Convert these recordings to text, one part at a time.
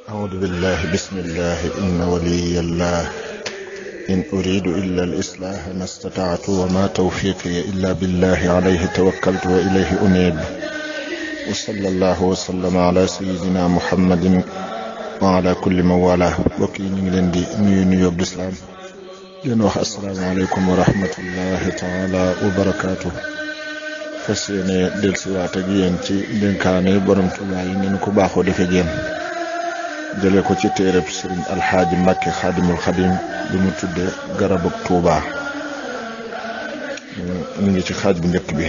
أعوذ بالله بسم الله إن ولي الله إن أريد إلا الإصلاح ما استطعت وما توفيقي إلا بالله عليه توكلت وإليه أنيب وصلى الله وسلم على سيدنا محمد وعلى كل من والاه بokk yi ñu ngi leen di nuyu lislaam leen wax asalaamaaleykum wa rahmatullahi taala wa barakaatu fas yéene dellusiwaat ak yéen ci dénkaane borom Tuubaa yi ni ko baaxoo defee ak yéen jëlee ko ci téereb Sëriñ Alxaaji Mbàkke Xaadimul Xadim bi mu tudde garabug Tuubaa ñu ngi ci xaaj bu njëkk bi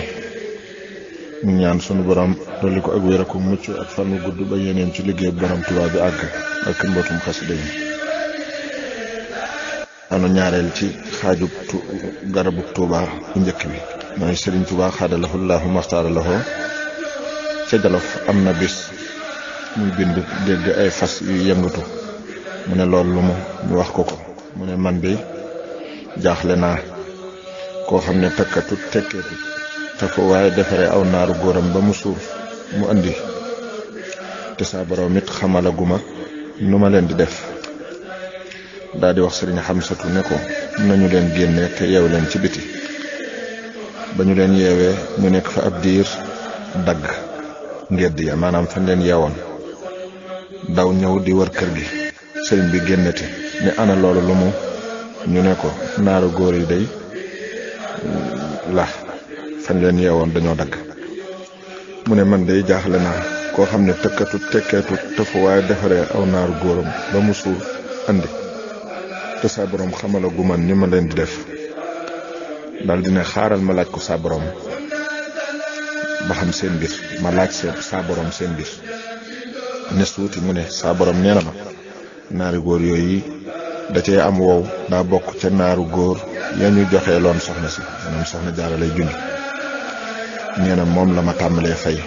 ñu ñaan sunu borom dolli ko ak wér ak mucc ak fan wu gudd ba yeneen ci liggéey borom Tuubaa bi àgg ak mbootum xasida yi anu ñaareel ci xaaju garabug Tuubaa bu njëkk bi mooy Sëriñ Tuubaa xaadalahu llaahu maxtaara lahu ca Jolof am na bis muy bind dégg ay fas yu yëngatu mu ne loolu lu mu ñu wax ko mu ne man bi jaaxle naa koo xam ne takkatut tekkeetut te ko waaye defaree aw naaru góoram ba mu suuf mu andi te saa borom it xamalaguma nu ma leen di def daal di wax Sëriñ Xamsatu ne ko nañu leen génne te yeew leen ci biti ba ñu leen yeewee ñu nekk fa ab diir dagg ngedd ya maanaam fañ leen yeewoon daw ñëw di wër kër gi sëriñ bi génnati ne ana loolu lu mu ñu ne ko naaru góor yi day la fañ leen yeewoon dañoo dagg mu ne man day jaaxle naa koo xam ne tëkkatut tekkeetut te fu waaye defaree aw naaru góoram ba mu suuf andi te saa borom xamalagu man ni ma leen di def dal dina xaaral ma laaj ko saa borom ba xam seen mbir ma laaj saa borom seen mbir ne suuti mu ne saa borom nee na ma naari góor yooyu da cee am wow daa bokk ca naaru góor ya ñu joxee loon soxna si maanaam soxna Jaara lay junj nee na moom la ma tàmbalee fay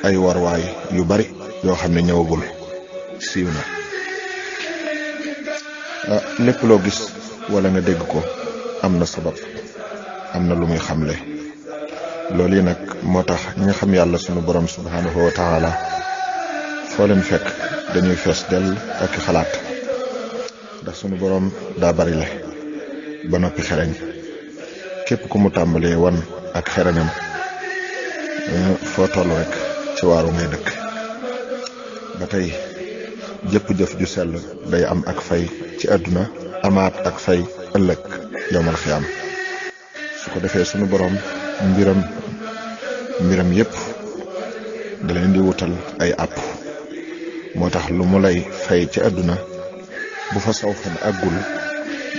ay warwaay yu bari yoo xam ne ñëwagul siiw na lépp loo gis wala nga dégg ko am na sabab am na lu muy xamle loolu yi nag moo tax ñi nga xam yàlla sunu borom subhanahu wa taala foo leen fekk dañuy fees dell ak xalaat ndax sunu borom daa bari le ba noppi xereñ képp ku mu tàmbalee wan ak xereñam foo toll rek ci waaru ngay dëkk ba tey jëpp jëf ju sell day am ak fay ci àdduna amaat ak fay ëllëg yowmal xiyaam su ko defee sunu borom mbiram yépp da leen di wutal ay àpp moo tax lu mu lay fay ci àdduna bu fa saw fan àggul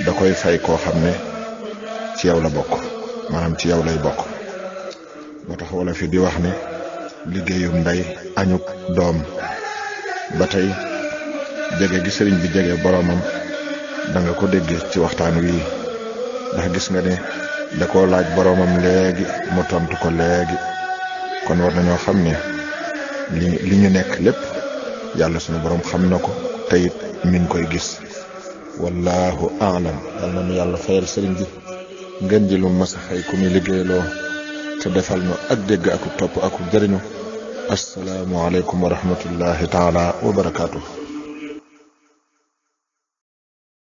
da koy fay koo xam ne ci yow la bokk maanaam ci yow lay bokk moo tax wala fi di wax ne liggéeyum ndey añuk doom ba tey jege gi sëriñ bi jege boromam da nga ko dégg ci waxtaan wi ndax gis nga ne da koo laaj boromam léegi mu tontu ko léegi kon war nañoo xam ne li ñu nekk lépp yàlla sunu borom xam na ko te it mi ngi koy gis wallahu aalam yal na nu yàlla fayal sëriñ bi ngeen ji lu mas a fay ku muy liggéeyloo te defal nu ak dégg ak topp ak jëriñu assalaamu aleykum wa rahmatullahi taala wa barakaatu.